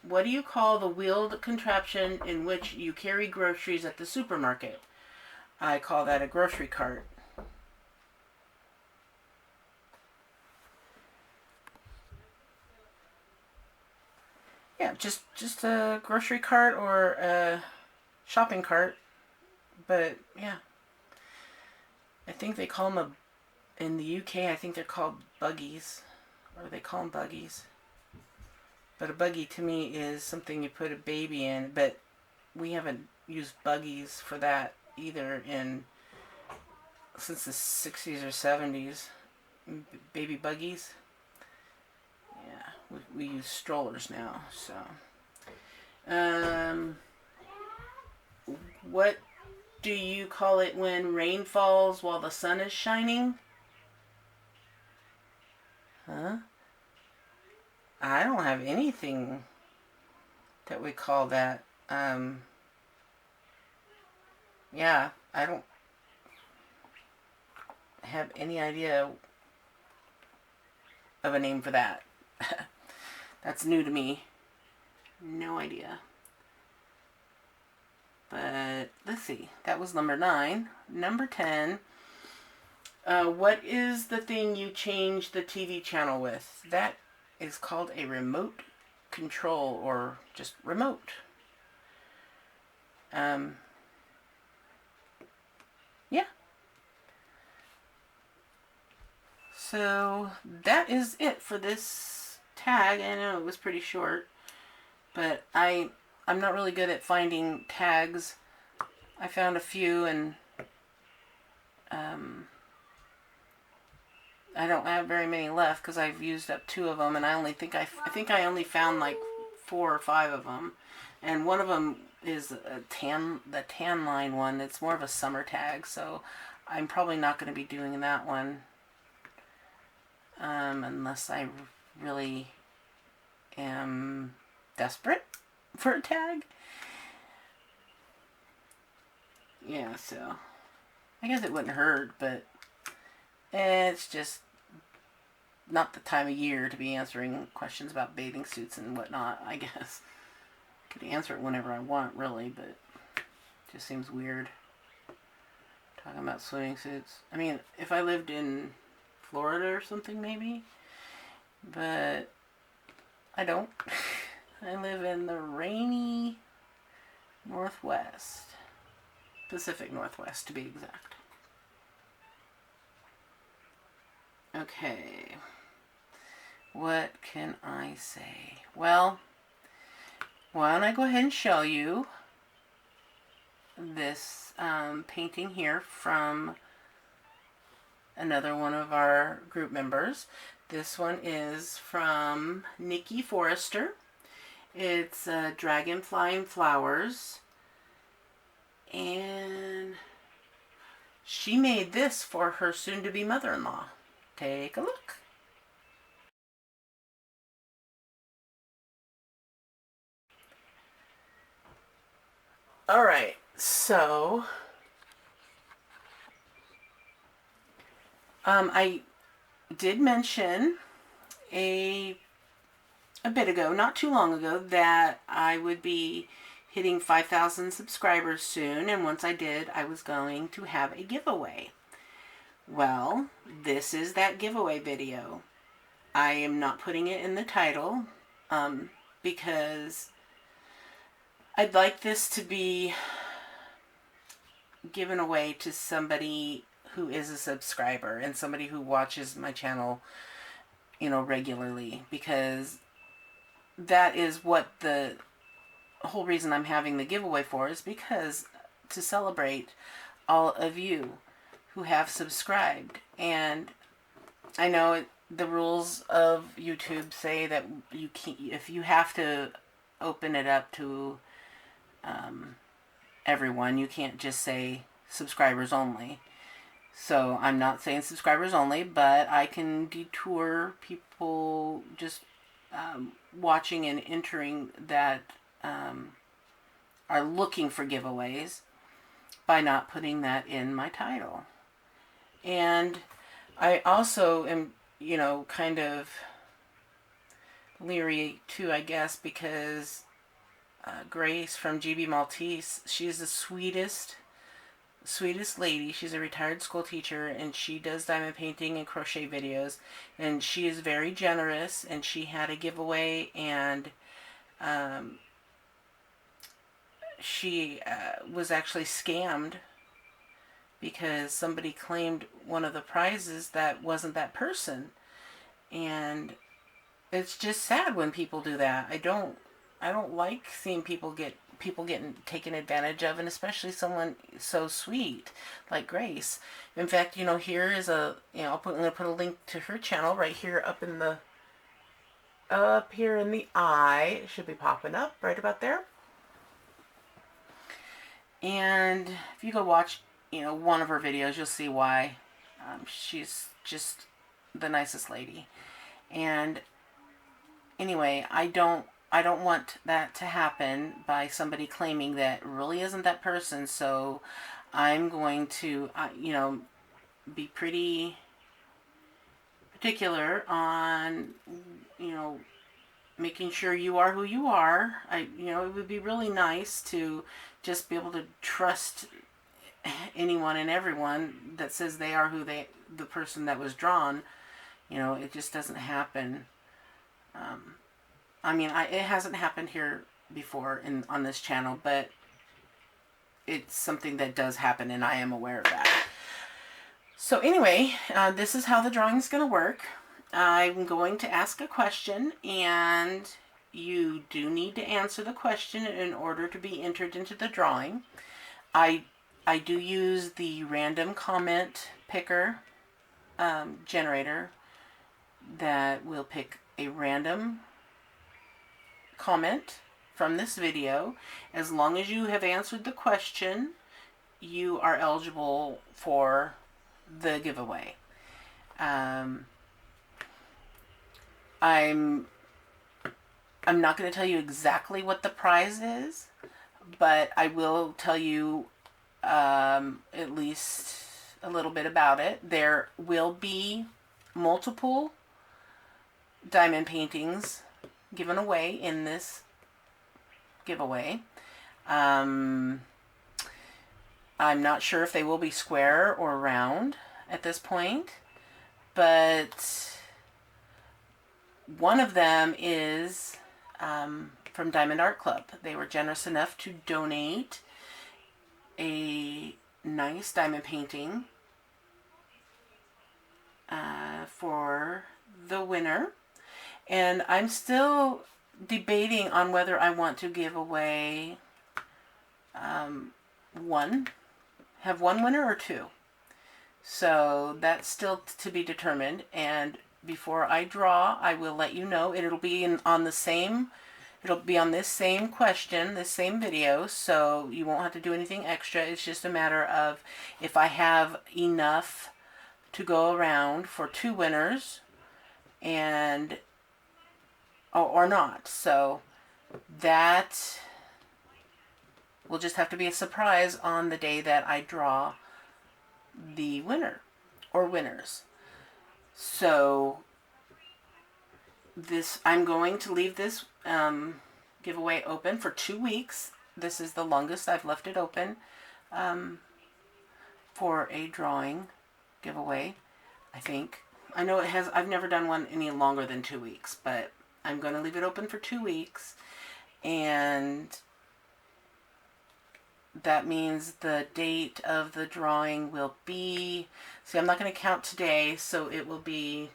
What do you call the wheeled contraption in which you carry groceries at the supermarket? I call that a grocery cart. Yeah, just a grocery cart or a shopping cart. But yeah, I think they call them in the UK, I think they're called buggies, or they call them buggies. But a buggy to me is something you put a baby in, but we haven't used buggies for that either since the 60s or 70s. Baby buggies. Yeah, we use strollers now. So, what do you call it when rain falls while the sun is shining? Huh? I don't have anything that we call that. Yeah, I don't have any idea of a name for that. That's new to me. No idea. But let's see. That was number 9. Number 10. What is the thing you change the TV channel with? That is called a remote control, or just remote. yeah. So that is it for this tag. I know it was pretty short, but I'm not really good at finding tags. I found a few, and I don't have very many left because I've used up 2 of them, and I think I only found like 4 or 5 of them, and one of them is the tan line one. It's more of a summer tag, so I'm probably not going to be doing that one unless I really am desperate for a tag. Yeah, so I guess it wouldn't hurt, but it's just not the time of year to be answering questions about bathing suits and whatnot, I guess. I could answer it whenever I want, really, but it just seems weird talking about swimming suits. I mean, if I lived in Florida or something, maybe, but I don't. I live in the rainy Northwest. Pacific Northwest, to be exact. Okay. What can I say? Well, why don't I go ahead and show you this painting here from another one of our group members. This one is from Nikki Forrester. It's Dragonfly and Flowers. And she made this for her soon-to-be mother-in-law. Take a look. Alright, so I did mention a bit ago, not too long ago, that I would be hitting 5,000 subscribers soon, and once I did, I was going to have a giveaway. Well, this is that giveaway video. I am not putting it in the title because I'd like this to be given away to somebody who is a subscriber and somebody who watches my channel, regularly, because that is what the whole reason I'm having the giveaway for, is because to celebrate all of you who have subscribed. And I know the rules of YouTube say that you can't, if you have to open it up to everyone, you can't just say subscribers only. So I'm not saying subscribers only, but I can detour people just watching and entering that are looking for giveaways by not putting that in my title. And I also am, kind of leery too, I guess, because Grace from GB Maltese, she's the sweetest lady. She's a retired school teacher, and she does diamond painting and crochet videos, and she is very generous, and she had a giveaway, and she was actually scammed because somebody claimed one of the prizes that wasn't that person. And it's just sad when people do that. I don't like seeing people getting taken advantage of, and especially someone so sweet like Grace. In fact, here is I'm gonna put a link to her channel right here up here in the eye. It should be popping up right about there. And if you go watch, one of her videos, you'll see why. She's just the nicest lady. And anyway, I don't want that to happen by somebody claiming that really isn't that person. So I'm going to, be pretty particular on, making sure you are who you are. It would be really nice to just be able to trust anyone and everyone that says they are the person that was drawn. It just doesn't happen. It hasn't happened here before on this channel, but it's something that does happen, and I am aware of that. So anyway, this is how the drawing is going to work. I'm going to ask a question, and you do need to answer the question in order to be entered into the drawing. I do use the random comment picker generator that will pick a random comment from this video. As long as you have answered the question, you are eligible for the giveaway. I'm not going to tell you exactly what the prize is, but I will tell you at least a little bit about it. There will be multiple diamond paintings given away in this giveaway. I'm not sure if they will be square or round at this point, but one of them is from Diamond Art Club. They were generous enough to donate a nice diamond painting for the winner. And I'm still debating on whether I want to give away have one winner or two. So that's still to be determined. And before I draw, I will let you know. It'll be on this same question, this same video, so you won't have to do anything extra. It's just a matter of if I have enough to go around for two winners and or not. So that will just have to be a surprise on the day that I draw the winner or winners. So I'm going to leave this giveaway open for 2 weeks. This is the longest I've left it open for a drawing giveaway, I think. I know I've never done one any longer than 2 weeks, but I'm going to leave it open for 2 weeks, and that means the date of the drawing will be, I'm not going to count today, so it will be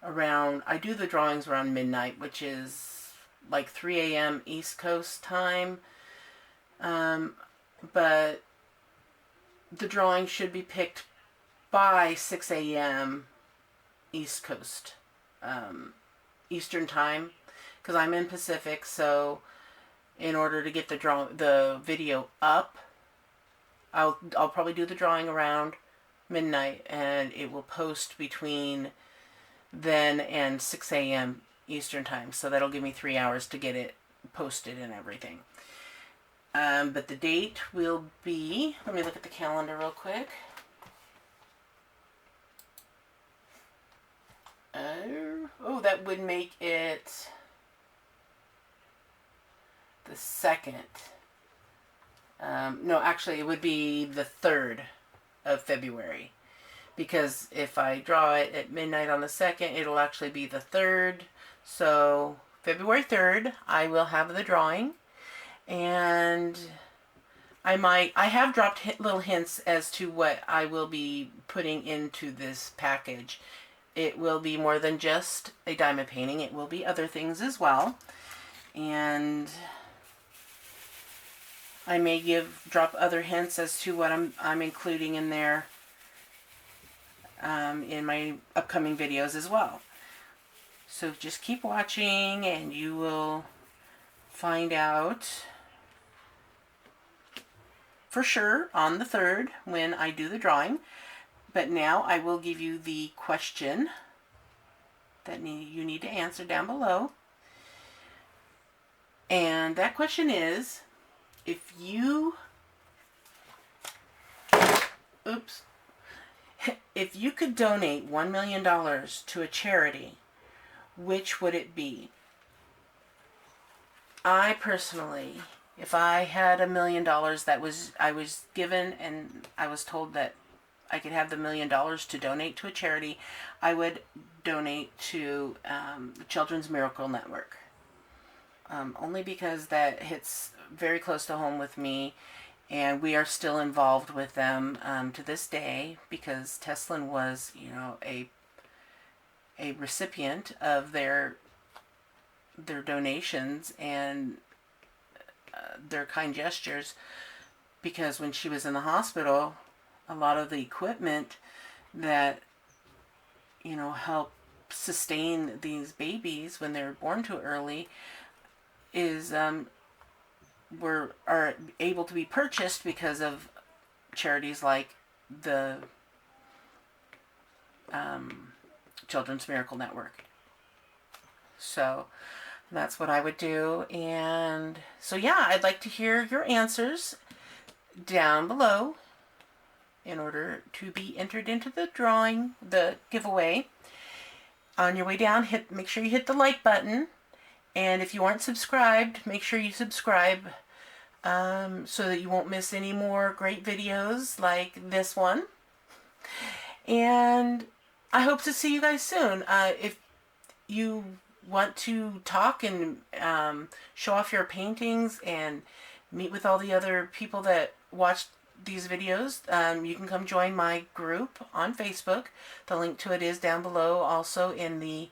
around, I do the drawings around midnight, which is like 3 a.m. East Coast time, but the drawing should be picked by 6 a.m. East Coast, Eastern time, because I'm in Pacific. So in order to get the video up, I'll probably do the drawing around midnight, and it will post between then and 6 a.m. Eastern time. So that'll give me 3 hours to get it posted and everything. But the date will be, let me look at the calendar real quick. That would make it the 2nd. No, actually, it would be the 3rd of February. Because if I draw it at midnight on the 2nd, it'll actually be the 3rd. So, February 3rd, I will have the drawing. And I have dropped little hints as to what I will be putting into this package. It will be more than just a diamond painting. It will be other things as well. And I may drop other hints as to what I'm including in there in my upcoming videos as well. So just keep watching and you will find out for sure on the 3rd when I do the drawing. But now I will give you the question that you need to answer down below. And that question is, if you could donate $1 million to a charity, which would it be? I personally, if I had $1 million I was given and I was told that I could have the $1 million to donate to a charity, I would donate to the Children's Miracle Network. only because that hits very close to home with me, and we are still involved with them to this day, because Teslin was, a recipient of their donations and their kind gestures, because when she was in the hospital, a lot of the equipment that help sustain these babies when they're born too early is are able to be purchased because of charities like the Children's Miracle Network. So that's what I would do. And so, yeah, I'd like to hear your answers down below in order to be entered into the giveaway. On your way down, make sure you hit the like button. And if you aren't subscribed, make sure you subscribe so that you won't miss any more great videos like this one. And I hope to see you guys soon. If you want to talk and show off your paintings and meet with all the other people that watch these videos, you can come join my group on Facebook. The link to it is down below, also in the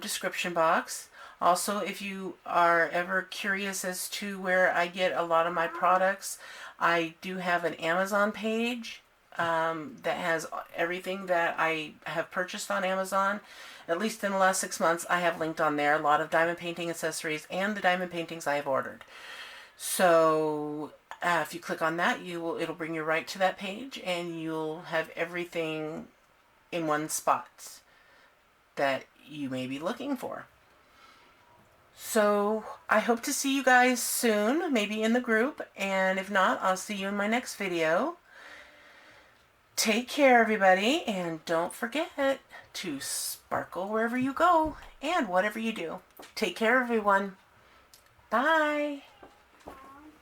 description box. Also, if you are ever curious as to where I get a lot of my products, I do have an Amazon page that has everything that I have purchased on Amazon. At least in the last 6 months, I have linked on there a lot of diamond painting accessories and the diamond paintings I have ordered. So if you click on that, it'll bring you right to that page, and you'll have everything in one spot that you may be looking for. So I hope to see you guys soon, maybe in the group, and if not, I'll see you in my next video. Take care, everybody, and don't forget to sparkle wherever you go and whatever you do. Take care, everyone. Bye.